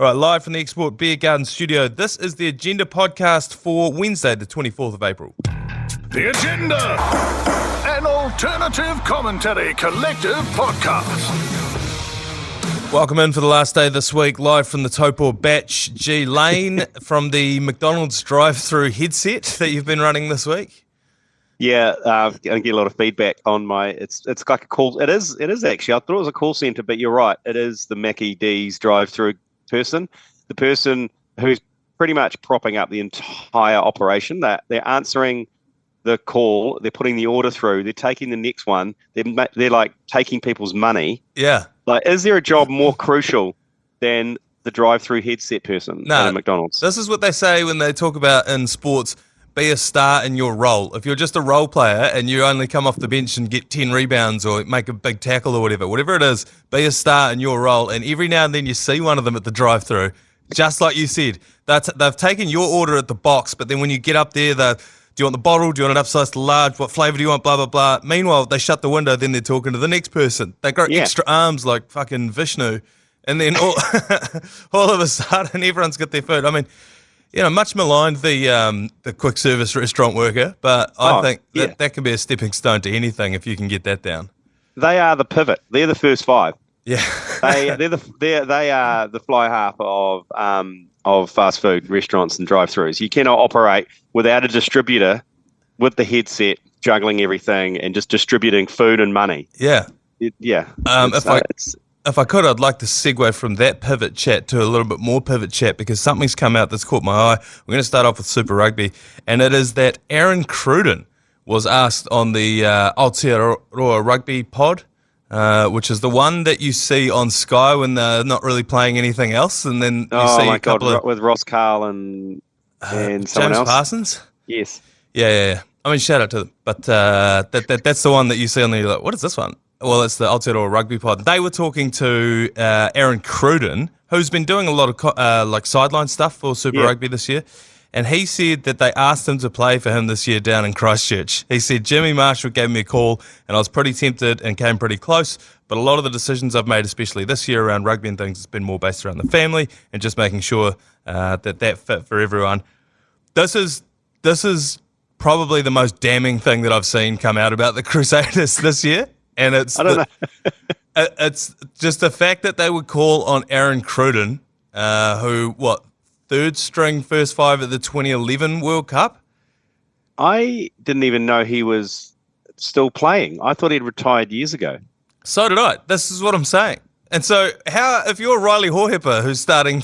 All right, live from the Export Beer Garden studio, this is the Agenda podcast for Wednesday, the 24th of April. The Agenda, an alternative commentary collective podcast. Welcome in for the last day this week, live from the Taupo ACC G Lane, from the McDonald's Drive-Thru headset that you've been running this week. Yeah, I get a lot of feedback on my. It's like a call. It is actually. I thought it was a call center, but you're right. It is the Mackie D's Drive-Thru person, the person who's pretty much propping up the entire operation. They're answering the call, they're putting the order through, they're taking the next one. They're like taking people's money. Yeah. Like, is there a job more crucial than the Drive-Thru headset person at McDonald's? This is what they say when they talk about in sports. Be a star in your role. If you're just a role player and you only come off the bench and get 10 rebounds or make a big tackle or whatever it is, be a star in your role. And every now and then you see one of them at the Drive-Thru, just like you said. They've taken your order at the box, but then when you get up there, do you want the bottle? Do you want it upsized to large? What flavour do you want? Blah, blah, blah. Meanwhile, they shut the window, then they're talking to the next person. They got extra arms like fucking Vishnu. And then all of a sudden, everyone's got their food. I mean, you know, much maligned the quick service restaurant worker, but I think that can be a stepping stone to anything if you can get that down. They are the pivot. They're the first five. Yeah, they are the fly half of fast food restaurants and drive-thrus. You cannot operate without a distributor with the headset juggling everything and just distributing food and money. Yeah, If I could, I'd like to segue from that pivot chat to a little bit more pivot chat because something's come out that's caught my eye. We're going to start off with Super Rugby, and it is that Aaron Cruden was asked on the Aotearoa Rugby pod, which is the one that you see on Sky when they're not really playing anything else, and then you see a couple with Ross Carl and someone James else. Parsons? Yes. Yeah. I mean, shout out to them. But that's the one that you see on there. You're like, what is this one? Well, it's the Aotearoa Rugby pod. They were talking to Aaron Cruden, who's been doing a lot of sideline stuff for Super Rugby this year, and he said that they asked him to play for him this year down in Christchurch. He said, Jimmy Marshall gave me a call, and I was pretty tempted and came pretty close, but a lot of the decisions I've made, especially this year around rugby and things, has been more based around the family and just making sure that fit for everyone. This is probably the most damning thing that I've seen come out about the Crusaders this year. And it's just the fact that they would call on Aaron Cruden, third string first five at the 2011 World Cup? I didn't even know he was still playing. I thought he'd retired years ago. So did I. This is what I'm saying. And so if you're Riley Hohepa, who's starting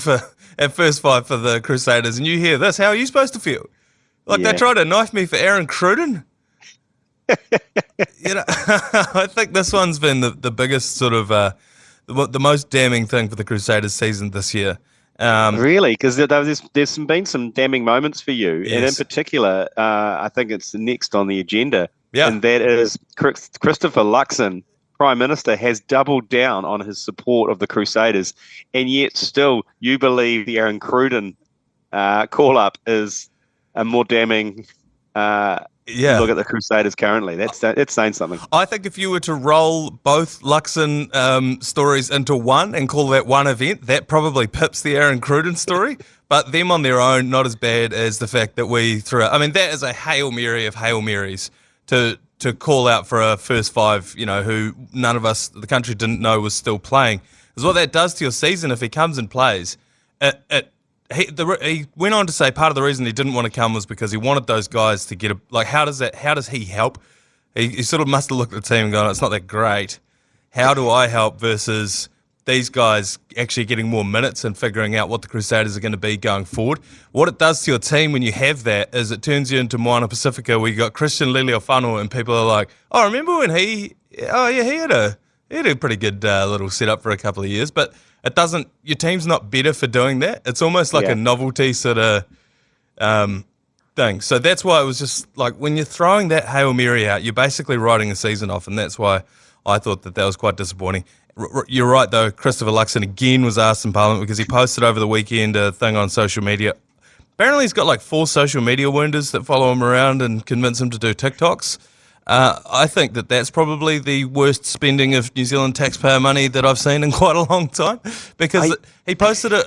at first five for the Crusaders, and you hear this, how are you supposed to feel? Like they tried to knife me for Aaron Cruden? You know, I think this one's been the biggest sort of the most damning thing for the Crusaders season this year. Really? Because there's been some damning moments for you, yes. And in particular, I think it's next on the agenda, yeah. And that is Christopher Luxon, Prime Minister, has doubled down on his support of the Crusaders, and yet still you believe the Aaron Cruden call-up is a more damning look at the Crusaders currently. That's saying something. I think if you were to roll both Luxon stories into one and call that one event, that probably pips the Aaron Cruden story. But them on their own, not as bad as the fact that we threw out. I mean, that is a Hail Mary of Hail Marys to call out for a first five, you know, who none of us, the country didn't know was still playing. Because what that does to your season if he comes and plays, he went on to say part of the reason he didn't want to come was because he wanted those guys to get how does he help? He sort of must have looked at the team and gone, it's not that great. How do I help versus these guys actually getting more minutes and figuring out what the Crusaders are going to be going forward? What it does to your team when you have that is it turns you into Moana Pacifica where you got Christian Liliofano and people are like, oh, remember when he had a pretty good little setup for a couple of years, but it doesn't. Your team's not better for doing that. It's almost like a novelty sort of thing. So that's why it was just like when you're throwing that Hail Mary out, you're basically writing a season off, and that's why I thought that was quite disappointing. You're right, though. Christopher Luxon again was asked in Parliament because he posted over the weekend a thing on social media. Apparently, he's got like 4 social media wounders that follow him around and convince him to do TikToks. I think that's probably the worst spending of New Zealand taxpayer money that I've seen in quite a long time, because he posted a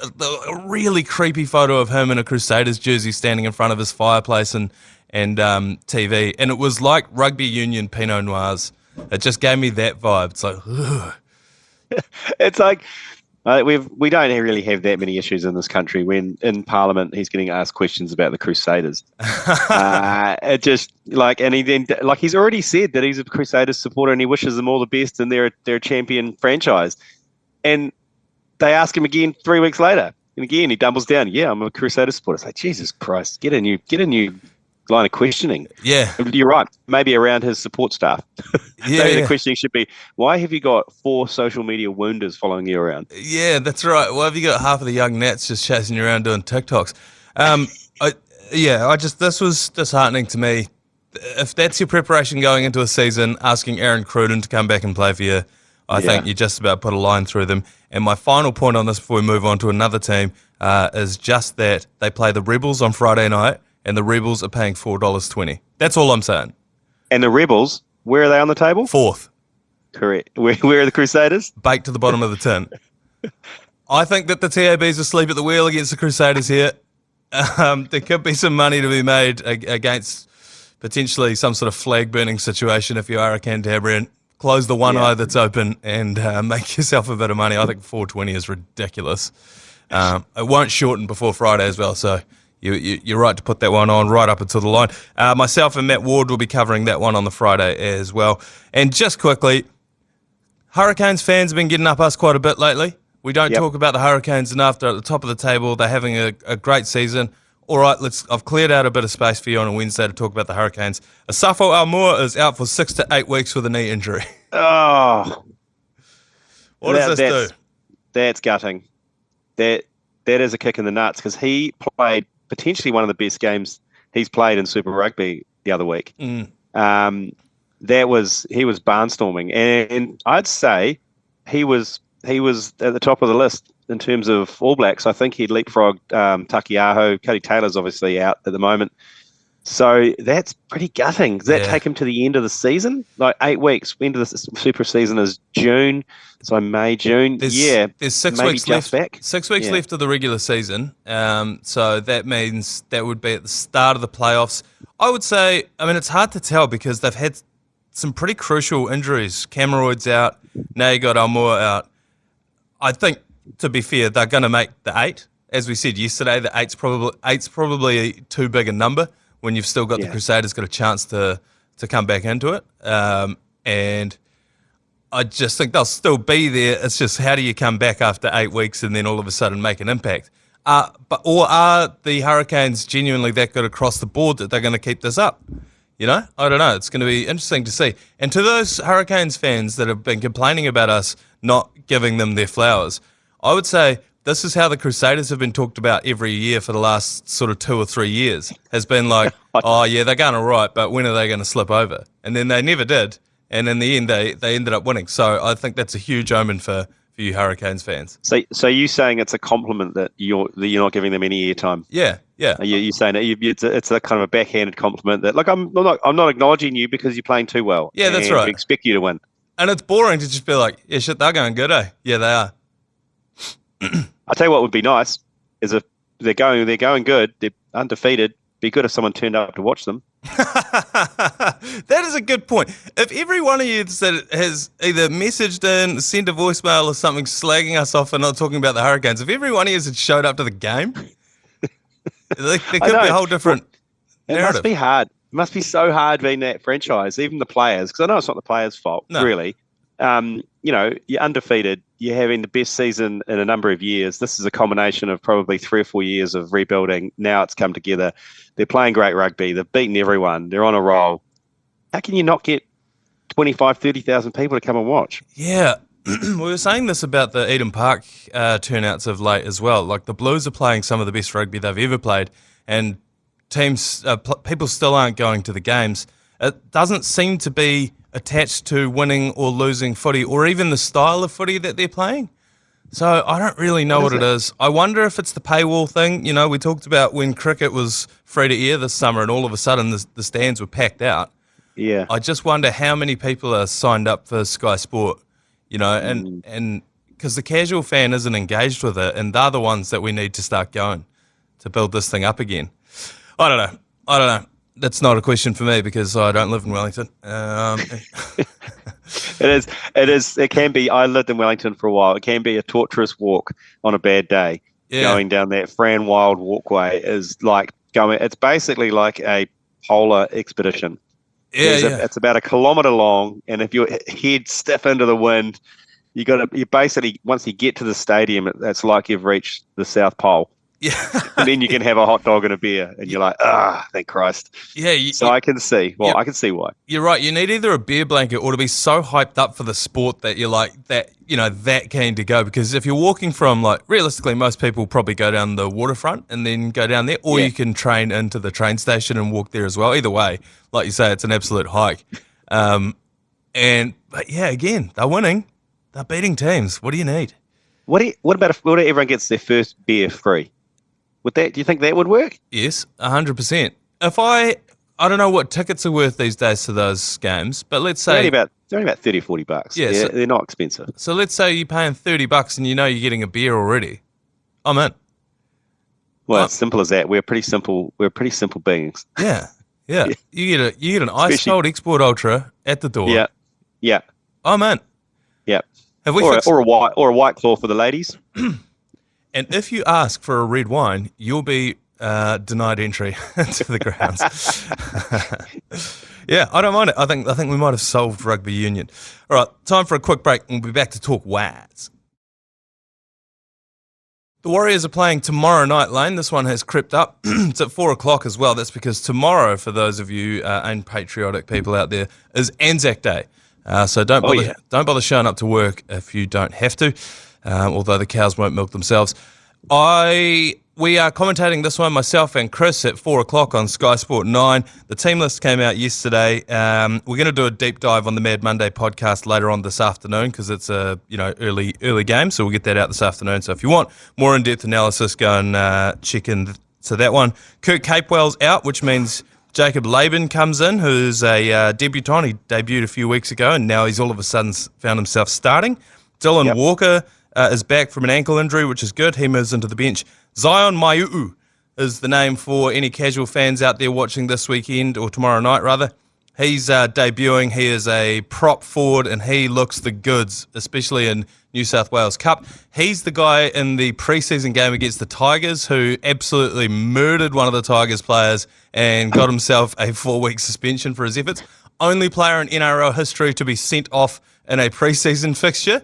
really creepy photo of him in a Crusaders jersey standing in front of his fireplace and TV, and it was like rugby union Pinot Noirs. It just gave me that vibe. It's like, ugh. It's like we don't really have that many issues in this country when in Parliament he's getting asked questions about the Crusaders. It just he's already said that he's a Crusaders supporter and he wishes them all the best and they're a champion franchise. And they ask him again 3 weeks later, and again he doubles down. Yeah, I'm a Crusaders supporter. It's like, Jesus Christ, get a new line of questioning. Yeah, you're right. Maybe around his support staff. Maybe the questioning should be, why have you got 4 social media wounders following you around? Yeah, that's right. Why have you got half of the young Nats just chasing you around doing TikToks? This was disheartening to me. If that's your preparation going into a season, asking Aaron Cruden to come back and play for you, I think you just about put a line through them. And my final point on this before we move on to another team is just that they play the Rebels on Friday night, and the Rebels are paying $4.20. That's all I'm saying. And the Rebels, where are they on the table? 4th. Correct. Where are the Crusaders? Baked to the bottom of the tin. I think that the TAB's asleep at the wheel against the Crusaders here. There could be some money to be made against potentially some sort of flag-burning situation if you are a Cantabrian. Close the one eye that's open and make yourself a bit of money. I think $4.20 is ridiculous. It won't shorten before Friday as well, so you're right to put that one on right up until the line. Myself and Matt Ward will be covering that one on the Friday as well. And just quickly, Hurricanes fans have been getting up us quite a bit lately. We don't talk about the Hurricanes enough. They're at the top of the table. They're having a great season. All right, I've cleared out a bit of space for you on a Wednesday to talk about the Hurricanes. Asafo Aumua is out for 6 to 8 weeks with a knee injury. Oh. What does this do? That's gutting. That is a kick in the nuts, because he played potentially one of the best games he's played in Super Rugby the other week. He was barnstorming, and I'd say he was at the top of the list in terms of All Blacks. I think he'd leapfrogged Takiaho. Cody Taylor's obviously out at the moment, so that's pretty gutting. Does that take him to the end of the season? Like 8 weeks. End of the Super season is June. So May, June. There's 6 weeks left. Back. 6 weeks left of the regular season. So that means that would be at the start of the playoffs. I would say, it's hard to tell because they've had some pretty crucial injuries. Cameroid's out. Now you got Almoa out. I think, to be fair, they're going to make the 8. As we said yesterday, the eight's probably too big a number when you've still got the Crusaders got a chance to come back into it. And I just think they'll still be there. It's just, how do you come back after 8 weeks and then all of a sudden make an impact? Or are the Hurricanes genuinely that good across the board that they're going to keep this up? I don't know. It's going to be interesting to see. And to those Hurricanes fans that have been complaining about us not giving them their flowers, I would say this is how the Crusaders have been talked about every year for the last sort of 2 or 3 years. Has been like, oh yeah, they're going all right, but when are they going to slip over? And then they never did. And in the end, they ended up winning. So I think that's a huge omen for you Hurricanes fans. So you saying it's a compliment that you're not giving them any airtime? Yeah. You're saying it's a kind of a backhanded compliment that, like, I'm not acknowledging you because you're playing too well. Yeah, that's right. We expect you to win. And it's boring to just be like, yeah, shit, they're going good, eh? Yeah, they are. I'll tell you what would be nice is if they're going good, they're undefeated. Be good if someone turned up to watch them. That is a good point. If every one of you that has either messaged in, sent a voicemail or something slagging us off for not talking about the Hurricanes, if every one of you had showed up to the game, there could be a whole different narrative. It must be hard. It must be so hard being that franchise, even the players, because I know it's not the players' fault, really. You're undefeated. You're having the best season in a number of years. This is a combination of probably 3 or 4 years of rebuilding. Now it's come together. They're playing great rugby. They've beaten everyone. They're on a roll. How can you not get 25, 30,000 people to come and watch? Yeah. We were saying this about the Eden Park turnouts of late as well. Like, the Blues are playing some of the best rugby they've ever played, and teams, people still aren't going to the games. It doesn't seem to be attached to winning or losing footy, or even the style of footy that they're playing. So I don't really know what it is. I wonder if it's the paywall thing. We talked about when cricket was free to air this summer and all of a sudden the stands were packed out. Yeah. I just wonder how many people are signed up for Sky Sport, and because the casual fan isn't engaged with it, and they're the ones that we need to start going to build this thing up again. I don't know. That's not a question for me because I don't live in Wellington. It is. It can be. I lived in Wellington for a while. It can be a torturous walk on a bad day. Yeah. Going down that Fran Wild walkway is like going. It's basically like a polar expedition. It's about 1 kilometre long, and if your head stiff into the wind, you basically, once you get to the stadium, it's like you've reached the South Pole. Yeah. And then you can have a hot dog and a beer, and you're like, thank Christ. Yeah. I can see. Well, I can see why. You're right. You need either a beer blanket or to be so hyped up for the sport that you're like that, that keen to go. Because if you're walking from, like, realistically, most people probably go down the waterfront and then go down there, or you can train into the train station and walk there as well. Either way, like you say, it's an absolute hike. But yeah, again, they're winning. They're beating teams. What do you need? What about if everyone gets their first beer free? Do you think that would work? Yes, 100%. If I don't know what tickets are worth these days to those games, but let's say they're only about $30 or $40. Yeah, they're not expensive. So let's say you're paying $30 and you're getting a beer already. I'm in. Well, it's simple as that. We're pretty simple beings. Yeah. You get an ice cold Export Ultra at the door. Yeah. I'm in. Yeah. Have we or a white claw for the ladies? And if you ask for a red wine, you'll be denied entry to the grounds. Yeah, I don't mind it. I think we might have solved rugby union. All right, time for a quick break, and we'll be back to talk Waz. The Warriors are playing tomorrow night, Lane. This one has crept up. It's at 4:00 as well. That's because tomorrow, for those of you unpatriotic people out there, is ANZAC Day. So don't bother showing up to work if you don't have to. Although the cows won't milk themselves. We are commentating this one, myself and Chris, at 4:00 on Sky Sport 9. The team list came out yesterday. We're going to do a deep dive on the Mad Monday podcast later on this afternoon because it's a early game, so we'll get that out this afternoon. So if you want more in-depth analysis, go and check in to that one. Kurt Capewell's out, which means Jacob Laban comes in, who's a debutant. He debuted a few weeks ago, and now he's all of a sudden found himself starting. Dylan Walker is back from an ankle injury, which is good. He moves into the bench. Zion Maiu'u is the name for any casual fans out there watching this weekend, or tomorrow night, rather. He's debuting. He is a prop forward, and he looks the goods, especially in New South Wales Cup. He's the guy in the preseason game against the Tigers who absolutely murdered one of the Tigers players and got himself a 4-week suspension for his efforts. Only player in NRL history to be sent off in a preseason fixture.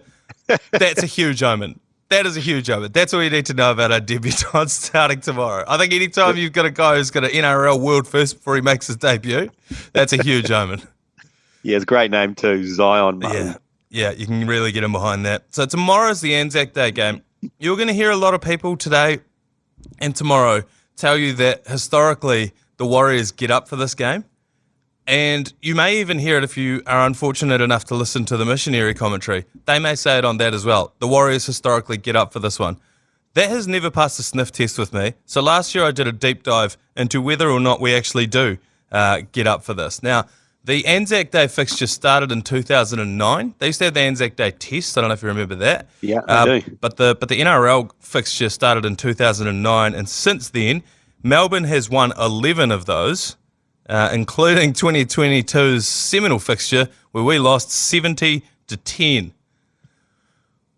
That's a huge omen. That is a huge omen. That's all you need to know about our debutant starting tomorrow. I think anytime you've got a guy who's got an NRL world first before he makes his debut, that's a huge omen. Yeah, it's a great name too, Zion. Yeah, you can really get in behind that. So tomorrow's the ANZAC Day game. You're going to hear a lot of people today and tomorrow tell you that historically the Warriors get up for this game. And you may even hear it if you are unfortunate enough to listen to the missionary commentary. They may say it on that as well. The Warriors historically get up for this one. That has never passed a sniff test with me. So last year I did a deep dive into whether or not we actually do get up for this. Now, the ANZAC Day fixture started in 2009. They used to have the ANZAC Day test. I don't know if you remember that. Yeah, I do. But the NRL fixture started in 2009. And since then, Melbourne has won 11 of those. Including 2022's seminal fixture where we lost 70-10.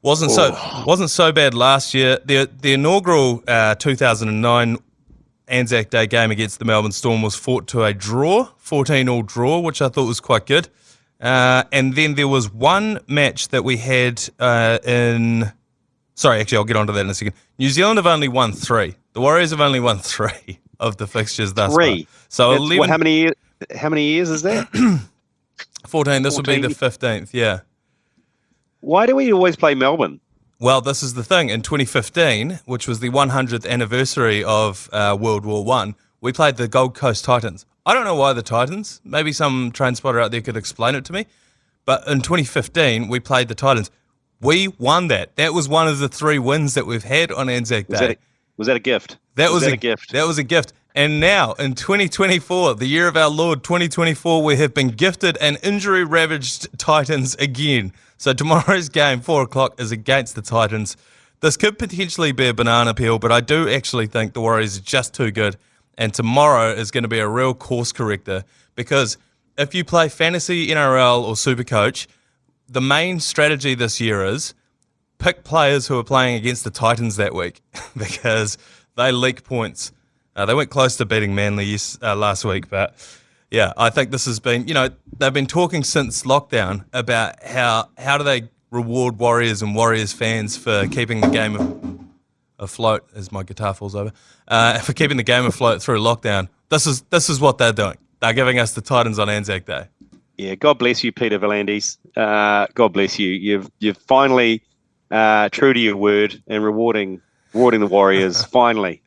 Wasn't so bad last year. The inaugural 2009 ANZAC Day game against the Melbourne Storm was fought to a draw, 14-all draw, which I thought was quite good. And then there was one match that we had Sorry, actually, I'll get onto that in a second. New Zealand have only won 3. The Warriors have only won 3 of the fixtures thus far. So 11. How many years is that? 14. This 14. Will be the 15th. Yeah. Why do we always play Melbourne? Well, this is the thing. In 2015, which was the 100th anniversary of World War I, we played the Gold Coast Titans. I don't know why the Titans. Maybe some train spotter out there could explain it to me. But in 2015, we played the Titans. We won that. That was one of the 3 wins that we've had on ANZAC Day. Was that a gift? That was a gift. That was a gift. And now, in 2024, the year of our Lord 2024, we have been gifted an injury-ravaged Titans again. So tomorrow's game, 4 o'clock, is against the Titans. This could potentially be a banana peel, but I do actually think the Warriors are just too good. And tomorrow is going to be a real course corrector, because if you play fantasy, NRL or Supercoach, the main strategy this year is pick players who are playing against the Titans that week because they leak points. They went close to beating Manly last week, but yeah, I think this has been, they've been talking since lockdown about how do they reward Warriors and Warriors fans for keeping the game afloat, as my guitar falls over, for keeping the game afloat through lockdown. This is what they're doing. They're giving us the Titans on ANZAC Day. Yeah, God bless you, Peter V'landys. God bless you. You've finally true to your word and rewarding the Warriors finally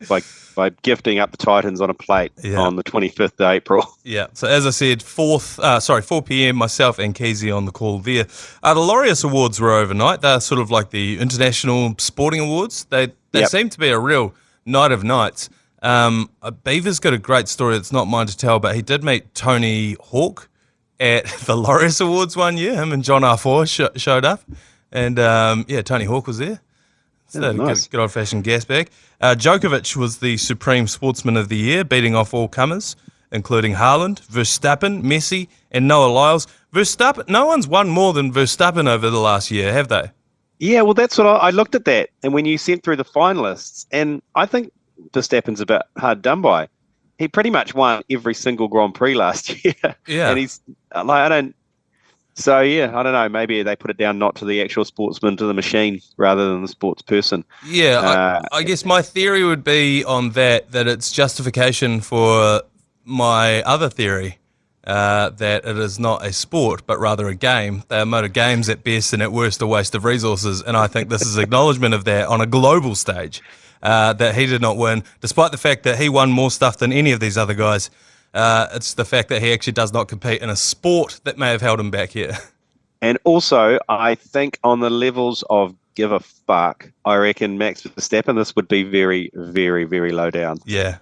by gifting up the Titans on a plate on the 25th of April. Yeah, so as I said, 4 p.m, myself and Keezy on the call there. The Laureus Awards were overnight. They're sort of like the International Sporting Awards. They seem to be a real night of nights. Beaver's got a great story that's not mine to tell, but he did meet Tony Hawk at the Laureus Awards one year. Him and John R4 showed up, and Tony Hawk was there. So nice. Good old-fashioned gas bag. Djokovic was the Supreme Sportsman of the Year, beating off all comers, including Haaland, Verstappen, Messi, and Noah Lyles. Verstappen, no one's won more than Verstappen over the last year, have they? Yeah, well, that's what I looked at that, and when you sent through the finalists, and I think Verstappen's a bit hard done by. He pretty much won every single Grand Prix last year. Yeah, and he's like, I don't know. Maybe they put it down not to the actual sportsman, to the machine, rather than the sports person. Yeah, I guess my theory would be on that it's justification for my other theory, that it is not a sport, but rather a game. They are motor games at best, and at worst, a waste of resources. And I think this is acknowledgement of that on a global stage, that he did not win, despite the fact that he won more stuff than any of these other guys. It's the fact that he actually does not compete in a sport that may have held him back here. And also, I think on the levels of give a fuck, I reckon Max Verstappen, this would be very, very, very low down. Yeah,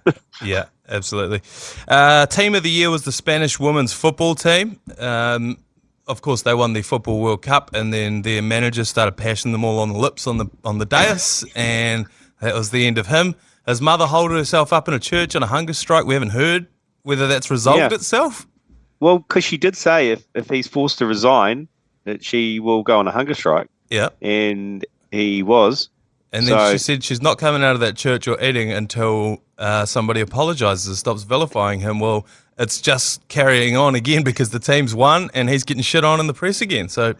absolutely. Team of the year was the Spanish women's football team. Of course, they won the Football World Cup, and then their manager started pashing them all on the lips on the dais, and that was the end of him. His mother holed herself up in a church on a hunger strike. We haven't heard whether that's resolved itself. Well, because she did say if he's forced to resign, that she will go on a hunger strike. Yeah. And he was. And then she said she's not coming out of that church or eating until somebody apologises and stops vilifying him. Well, it's just carrying on again because the team's won and he's getting shit on in the press again. So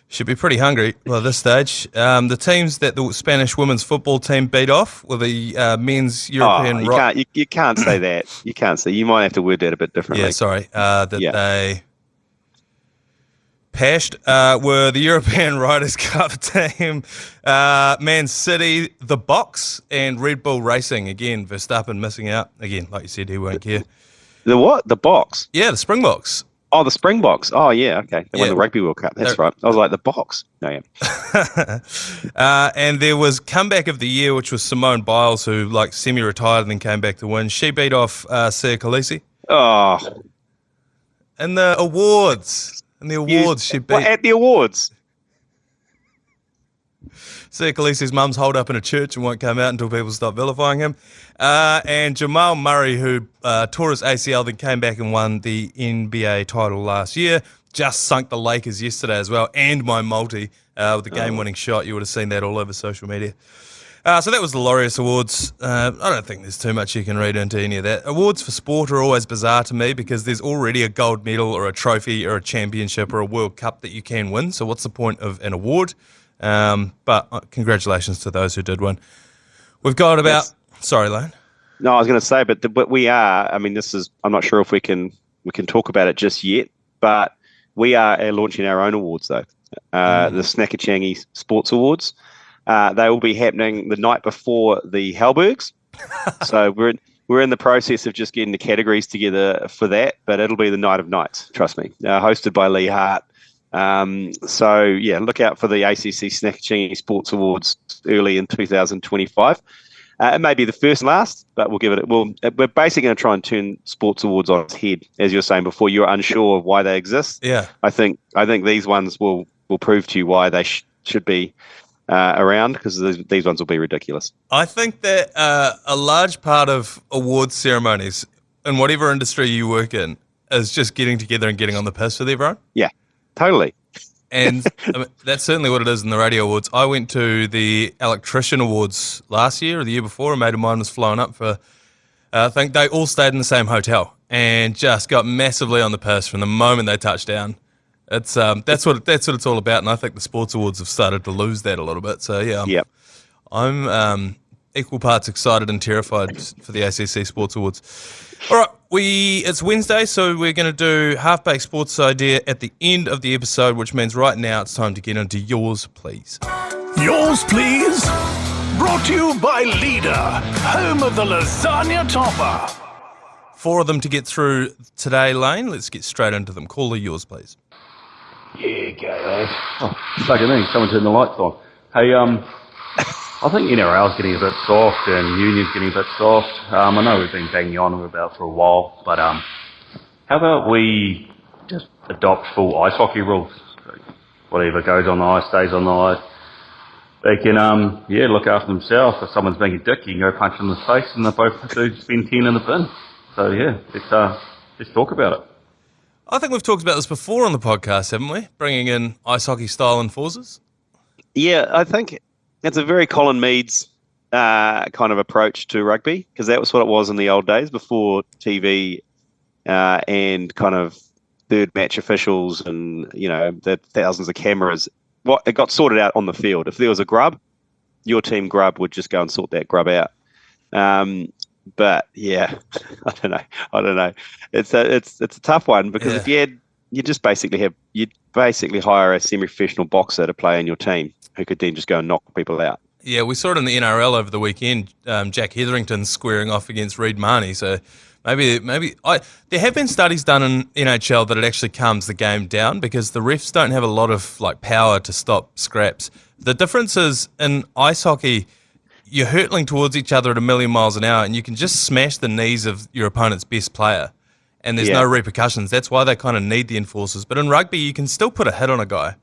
should be pretty hungry by this stage. The teams that the Spanish women's football team beat off were the men's European... You can't say that. You can't say. You might have to word that a bit differently. Yeah, sorry. They pashed were the European Riders' Cup team, Man City, the Box, and Red Bull Racing. Again, Verstappen missing out. Again, like you said, he won't care. The what? The Box? Yeah, the Springboks. Oh, the Springboks. Oh, yeah, okay. They won the Rugby World Cup. That's right. I was like, the Box. No, yeah. And there was comeback of the year, which was Simone Biles, who semi-retired and then came back to win. She beat off Sia Khaleesi. Oh. And the awards. She beat... At the awards? Sia Khaleesi's mum's holed up in a church and won't come out until people stop vilifying him. And Jamal Murray, who tore his ACL, then came back and won the NBA title last year, just sunk the Lakers yesterday as well, and my multi with the game-winning shot. You would have seen that all over social media. So that was the Laureus Awards. I don't think there's too much you can read into any of that. Awards for sport are always bizarre to me because there's already a gold medal or a trophy or a championship or a World Cup that you can win. So what's the point of an award? But congratulations to those who did win. We've got about... Sorry, Lane. No, I was going to say, but we are... I mean, this is... I'm not sure if we can talk about it just yet, but we are launching our own awards, though. The Snackachangi Sports Awards. They will be happening the night before the Halbergs. So we're in the process of just getting the categories together for that, but it'll be the night of nights, trust me. Hosted by Lee Hart. Look out for the ACC Snackachangi Sports Awards early in 2025. It may be the first and last, but we'll give it. We're basically going to try and turn sports awards on its head, as you were saying before. You're unsure of why they exist. Yeah, I think these ones will prove to you why they should be around, because these ones will be ridiculous. I think that a large part of awards ceremonies in whatever industry you work in is just getting together and getting on the piss with everyone. Yeah, totally. And I mean, that's certainly what it is in the radio awards. I went to the electrician awards last year or the year before. A mate of mine was flown up for, I think they all stayed in the same hotel and just got massively on the piss from the moment they touched down. It's that's what it's all about, and I think the sports awards have started to lose that a little bit. So yeah, I'm equal parts excited and terrified for the ACC Sports Awards. All right, it's Wednesday, so we're going to do half-baked sports idea at the end of the episode, which means right now it's time to get into yours, please. Yours, please. Brought to you by Leader, home of the lasagna topper. 4 of them to get through today, Lane. Let's get straight into them. Call the yours, please. Yeah, go, lads. Oh, fucking me. Someone turned the lights on. Hey, I think NRL's getting a bit soft and Union's getting a bit soft. I know we've been banging on about for a while, but how about we just adopt full ice hockey rules? Whatever goes on the ice stays on the ice. They can, look after themselves. If someone's being a dick, you can go punch them in the face and they both have to spend 10 in the bin. So, yeah, let's talk about it. I think we've talked about this before on the podcast, haven't we? Bringing in ice hockey style enforcers. Yeah, I think it's a very Colin Meads kind of approach to rugby, because that was what it was in the old days before TV and kind of third match officials and, the thousands of cameras. It got sorted out on the field. If there was a grub, your team grub would just go and sort that grub out. But yeah, I don't know. It's a tough one, because if you'd basically hire a semi-professional boxer to play in your team who could then just go and knock people out. Yeah, we saw it in the NRL over the weekend. Jack Hetherington squaring off against Reid Marnie. So maybe there have been studies done in NHL that it actually calms the game down, because the refs don't have a lot of power to stop scraps. The difference is in ice hockey, you're hurtling towards each other at 1,000,000 miles an hour, and you can just smash the knees of your opponent's best player, and there's no repercussions. That's why they kind of need the enforcers. But in rugby, you can still put a hit on a guy.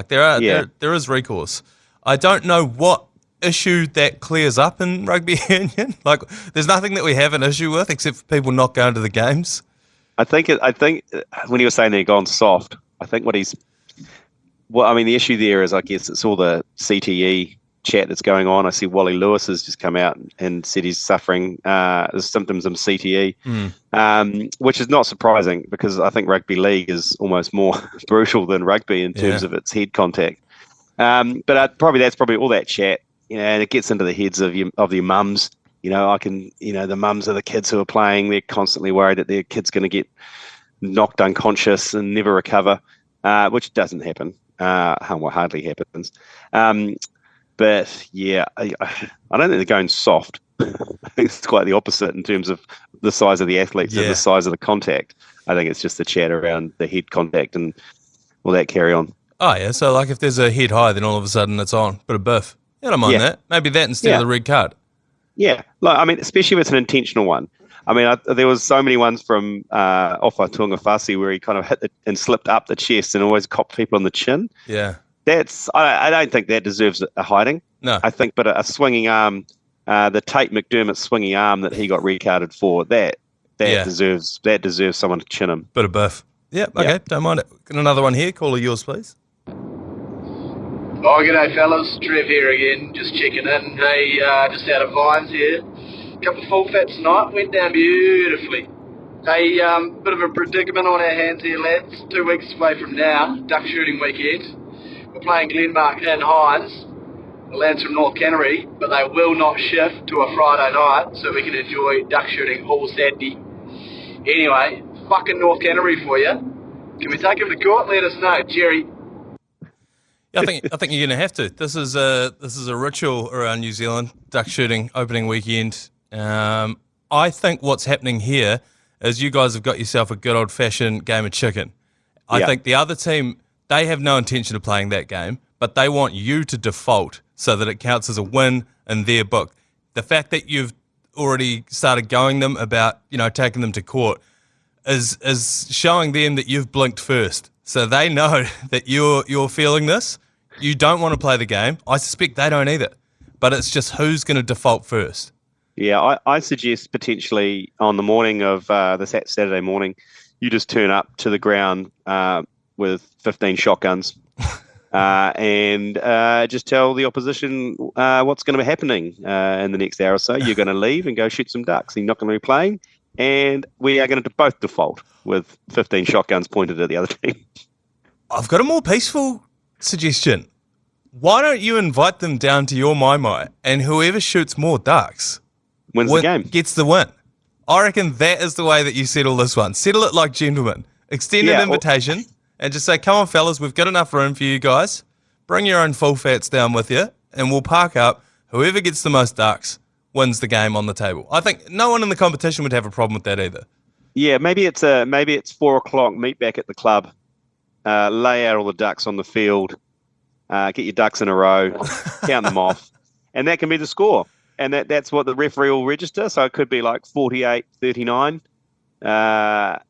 There is recourse. I don't know what issue that clears up in rugby union. There's nothing that we have an issue with except for people not going to the games. I think when he was saying they're gone soft, I think the issue there is, I guess, it's all the CTE chat that's going on. I see Wally Lewis has just come out and said he's suffering the symptoms of CTE, which is not surprising, because I think rugby league is almost more brutal than rugby in terms of its head contact. But that's probably all that chat, and it gets into the heads of your mums. The mums of the kids who are playing, they're constantly worried that their kid's going to get knocked unconscious and never recover, which doesn't happen. Hardly happens. But yeah, I don't think they're going soft. I think it's quite the opposite in terms of the size of the athletes and the size of the contact. I think it's just the chat around the head contact and all that carry on. Oh yeah, so if there's a head high, then all of a sudden it's on. Bit of biff. I don't mind that. Maybe that instead of the red card. Yeah, especially if it's an intentional one. There was so many ones from Ofa Tuangafasi where he kind of hit and slipped up the chest and always copped people on the chin. Yeah. I don't think that deserves a hiding. No. I think, but a swinging arm, the Tate McDermott swinging arm that he got red carded for, that deserves someone to chin him. Bit of biff. Yeah, okay, don't mind it. Got another one here. Call yours, please. Oh, g'day fellas, Trev here again, just checking in. Hey, just out of Vines here. Couple of full fats tonight, went down beautifully. Hey, bit of a predicament on our hands here, lads. 2 weeks away from now, duck shooting weekend. We're playing Glenmark and Hines, the lads from North Canterbury, but they will not shift to a Friday night, so we can enjoy duck shooting all Saturday. Anyway, fucking North Canterbury for you. Can we take him to court? Let us know, Jerry. Yeah, I think you're going to have to. This is a ritual around New Zealand, duck shooting opening weekend. I think what's happening here is you guys have got yourself a good old-fashioned game of chicken. I think the other team, they have no intention of playing that game, but they want you to default so that it counts as a win in their book. the fact that you've already started going them about, taking them to court is showing them that you've blinked first. So they know that you're feeling this. You don't want to play the game. I suspect they don't either. But it's just who's going to default first. Yeah, I suggest potentially on the morning of the Saturday morning, you just turn up to the ground with 15 shotguns and just tell the opposition what's going to be happening in the next hour or so. You're going to leave and go shoot some ducks. You're not going to be playing. And we are going to both default with 15 shotguns pointed at the other team. I've got a more peaceful suggestion. Why don't you invite them down to your mai, and whoever shoots more ducks Wins the game. Gets the win. I reckon that is the way that you settle this one. Settle it like gentlemen. Extend an invitation and just say, come on, fellas, we've got enough room for you guys. Bring your own full fats down with you, and we'll park up. Whoever gets the most ducks wins the game on the table. I think no one in the competition would have a problem with that either. Yeah, maybe it's 4:00. Meet back at the club. Lay out all the ducks on the field. Get your ducks in a row. Count them off, and that can be the score. And that's what the referee will register. So it could be like 48-39.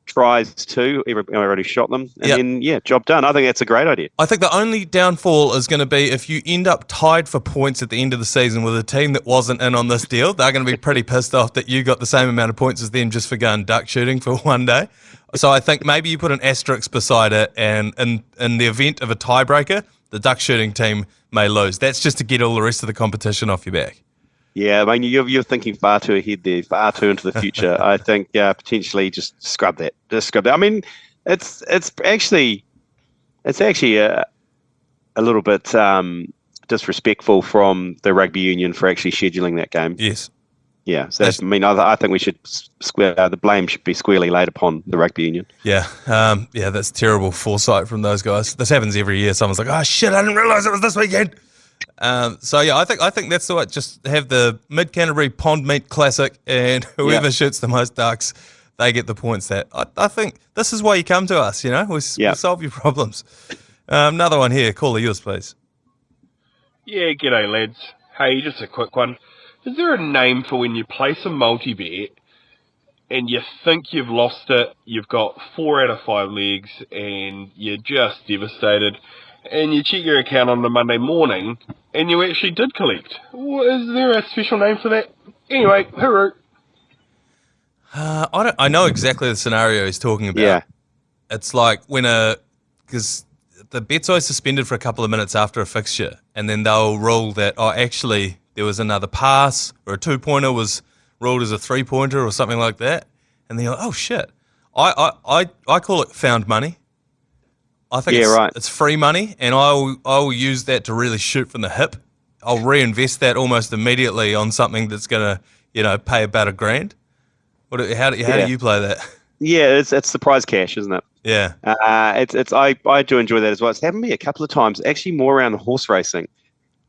Tries 2. Everybody shot them. And then, job done. I think that's a great idea. I think the only downfall is going to be if you end up tied for points at the end of the season with a team that wasn't in on this deal. They're going to be pretty pissed off that you got the same amount of points as them just for going duck shooting for one day. So I think maybe you put an asterisk beside it, and in the event of a tiebreaker, the duck shooting team may lose. That's just to get all the rest of the competition off your back. Yeah, I mean, you're thinking far too ahead there, far too into the future. I think potentially just scrub that. I mean, it's actually a little bit disrespectful from the rugby union for actually scheduling that game. Yes. Yeah, so I think we should the blame should be squarely laid upon the rugby union. Yeah, that's terrible foresight from those guys. This happens every year. Someone's like, "Oh shit, I didn't realise it was this weekend." I think that's the way. Just have the Mid Canterbury Pond Meat Classic, and whoever shoots the most ducks, they get the points. I think this is why you come to us. We solve your problems. Another one here. Caller, yours, please. Yeah, g'day lads. Hey, just a quick one. Is there a name for when you place a multi-bet and you think you've lost it, you've got 4 out of 5 legs, and you're just devastated, and you check your account on the Monday morning, and you actually did collect? Is there a special name for that? Anyway, hooroo. I know exactly the scenario he's talking about. Yeah. It's like because the bet's always suspended for a couple of minutes after a fixture, and then they'll rule that, actually, there was another pass, or a 2-pointer was ruled as a 3-pointer or something like that. And then you're like, oh, shit. I call it found money. I think it's free money, and I will use that to really shoot from the hip. I'll reinvest that almost immediately on something that's going to, pay about $1,000. How do you play that? Yeah, it's the prize cash, isn't it? Yeah. I do enjoy that as well. It's happened to me a couple of times, actually more around the horse racing.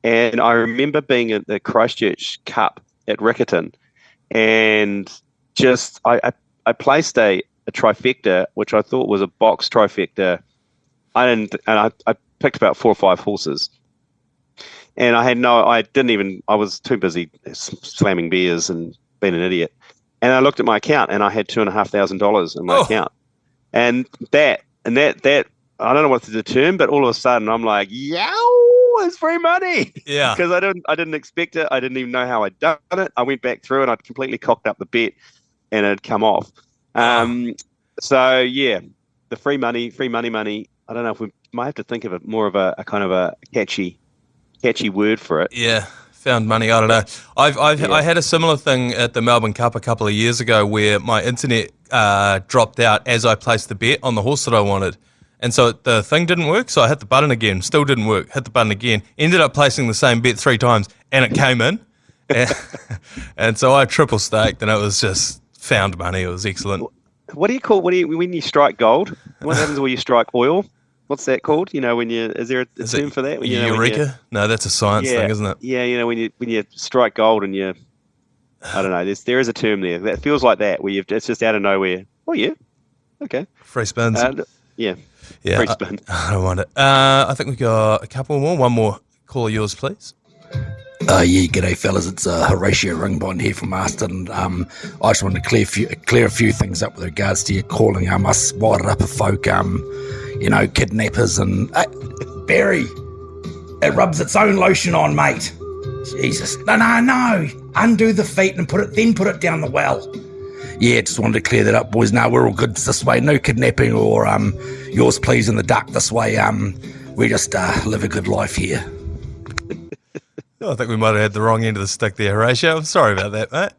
And I remember being at the Christchurch Cup at Riccarton, and just I placed a trifecta, which I thought was a box trifecta. I picked about 4 or 5 horses, and I was too busy slamming beers and being an idiot. And I looked at my account, and I had $2,500 in my account, and that I don't know what's the term, but all of a sudden I'm like, yow, it's free money. Yeah. Because I didn't expect it. I didn't even know how I'd done it. I went back through and I'd completely cocked up the bet, and it had come off. So yeah, the free money. I don't know if we might have to think of it more of a kind of a catchy word for it. Yeah. Found money. I don't know. I had a similar thing at the Melbourne Cup a couple of years ago where my internet dropped out as I placed the bet on the horse that I wanted. And so the thing didn't work, so I hit the button again. Still didn't work. Hit the button again. Ended up placing the same bet 3 times, and it came in. And so I triple staked, and it was just found money. It was excellent. What do you call when you strike gold? What happens when you strike oil? What's that called? Is there a term for that? Eureka? No, that's a science thing, isn't it? Yeah, when you strike gold and I don't know. There is a term there that feels like that where it's just out of nowhere. Oh yeah, okay. Free spins. Yeah. Free spin. I don't want it. I think we got a couple more. One more. Call yours, please. Yeah, g'day fellas, it's Horatio Ringbond here from Marston. I just wanted to clear a few things up with regards to you calling us wired up folk, kidnappers and... Barry, it rubs its own lotion on, mate. Jesus. No. Undo the feet and put it down the well. Yeah, just wanted to clear that up, boys. No, we're all good this way. No kidnapping or yours please in the duck this way. We just live a good life here. I think we might have had the wrong end of the stick there, Horatio. I'm sorry about that, mate.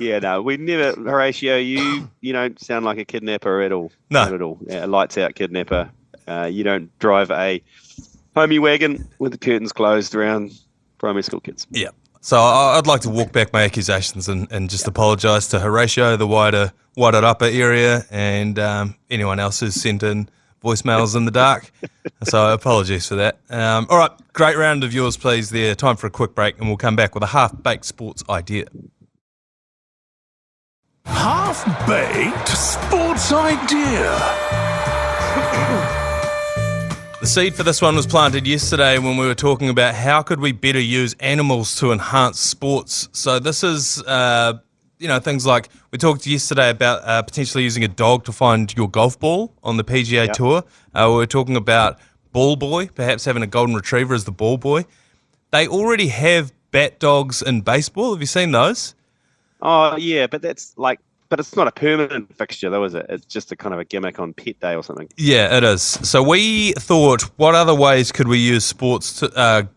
Yeah, no, we never, Horatio, you don't sound like a kidnapper at all. No. Not at all. Yeah, lights out kidnapper. You don't drive a homie wagon with the curtains closed around primary school kids. Yeah. So I'd like to walk back my accusations and just apologise to Horatio, the wider upper area, and anyone else who's sent in voicemails in the dark. So apologies for that. All right, great round of yours, please. There. Time for a quick break, and we'll come back with a half-baked sports idea. Half-baked sports idea. The seed for this one was planted yesterday when we were talking about how could we better use animals to enhance sports. So this is, things like we talked yesterday about potentially using a dog to find your golf ball on the PGA Tour. We were talking about ball boy, perhaps having a golden retriever as the ball boy. They already have bat dogs in baseball. Have you seen those? Oh, yeah, but but it's not a permanent fixture, though, is it? It's just a kind of a gimmick on Pet Day or something. Yeah, it is. So we thought, what other ways could we use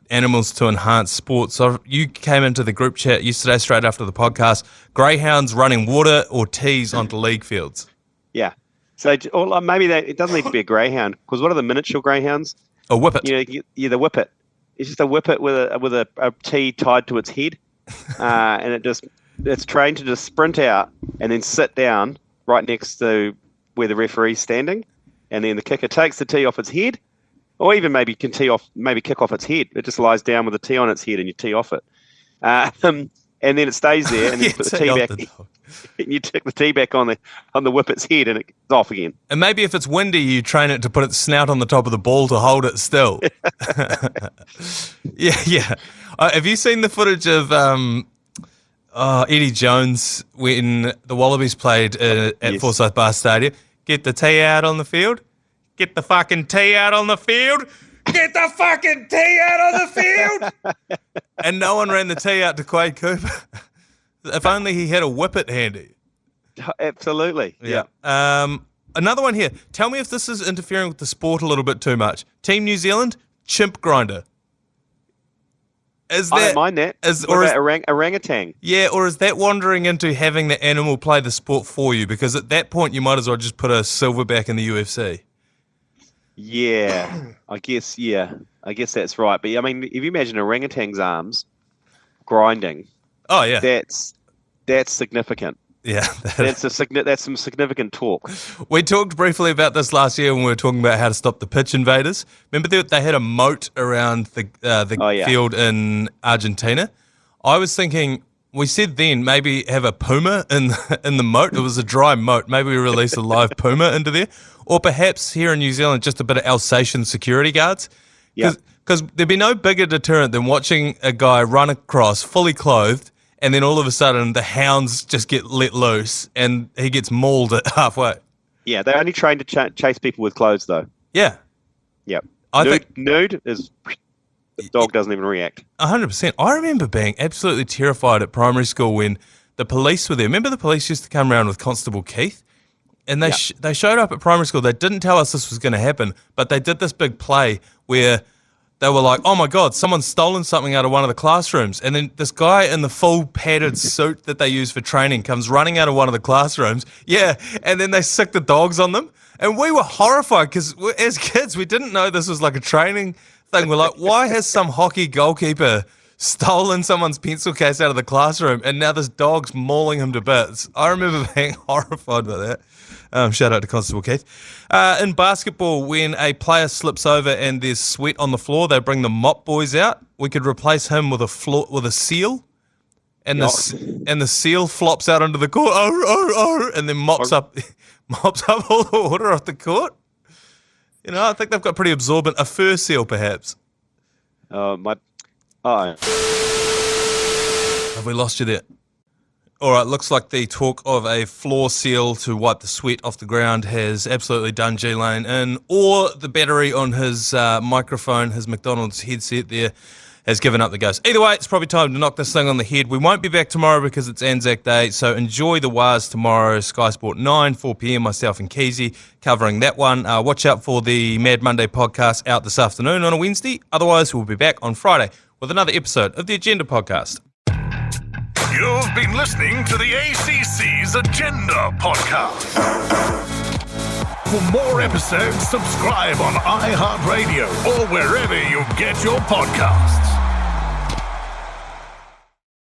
animals to enhance sports? So you came into the group chat yesterday, straight after the podcast, greyhounds running water or tees onto league fields. Yeah. So or maybe it doesn't need to be a greyhound, because what are the miniature greyhounds? A whippet. The whippet. It's just a whippet with a tee tied to its head, and it's trained to just sprint out and then sit down right next to where the referee's standing, and then the kicker takes the tee off its head, or even maybe kick off its head. It just lies down with the tee on its head, and you tee off it, and then it stays there, and then you put the tee back, and you tick the tee back on the whippet's head, and it's off again. And maybe if it's windy, you train it to put its snout on the top of the ball to hold it still. Yeah. Have you seen the footage of Eddie Jones when the Wallabies played at Forsyth Bar Stadium? Get the tee out on the field. Get the fucking tee out on the field. Get the fucking tee out on the field. And no one ran the tee out to Quade Cooper. If only he had a whippet handy. Absolutely. Yeah. Another one here. Tell me if this is interfering with the sport a little bit too much. Team New Zealand, chimp grinder. I don't mind that. What about orangutan? Yeah, or is that wandering into having the animal play the sport for you? Because at that point, you might as well just put a silverback in the UFC. Yeah, I guess that's right. But I mean, if you imagine orangutan's arms grinding, oh yeah, that's significant. Yeah, that's some significant talk. We talked briefly about this last year when we were talking about how to stop the pitch invaders. Remember they had a moat around the field in Argentina. I was thinking, we said then maybe have a puma in the moat. It was a dry moat. Maybe we release a live puma into there, or perhaps here in New Zealand just a bit of Alsatian security guards. Because there'd be no bigger deterrent than watching a guy run across fully clothed, and then all of a sudden the hounds just get let loose and he gets mauled at halfway. Yeah, they're only trained to chase people with clothes, though. Yeah. Yep. I think nude is... The dog doesn't even react. 100%. I remember being absolutely terrified at primary school when the police were there. Remember the police used to come around with Constable Keith? And they showed up at primary school. They didn't tell us this was going to happen, but they did this big play where... They were like, oh my God, someone's stolen something out of one of the classrooms. And then this guy in the full padded suit that they use for training comes running out of one of the classrooms. Yeah, and then they sick the dogs on them. And we were horrified because as kids, we didn't know this was like a training thing. We're like, why has some hockey goalkeeper stolen someone's pencil case out of the classroom and now this dog's mauling him to bits? I remember being horrified by that. Shout out to Constable Keith. In basketball, when a player slips over and there's sweat on the floor, they bring the mop boys out. We could replace him with a seal, and the seal flops out onto the court, and then mops up all the water off the court. I think they've got pretty absorbent. A fur seal, perhaps. Have we lost you there? All right, looks like the talk of a floor seal to wipe the sweat off the ground has absolutely done G Lane in, or the battery on his microphone, his McDonald's headset there, has given up the ghost. Either way, it's probably time to knock this thing on the head. We won't be back tomorrow because it's ANZAC Day, so enjoy the Wars tomorrow, Sky Sport 9, 4 p.m, myself and Keezy covering that one. Watch out for the Mad Monday podcast out this afternoon on a Wednesday. Otherwise, we'll be back on Friday with another episode of the Agenda Podcast. You've been listening to the ACC's Agenda Podcast. For more episodes, subscribe on iHeartRadio or wherever you get your podcasts.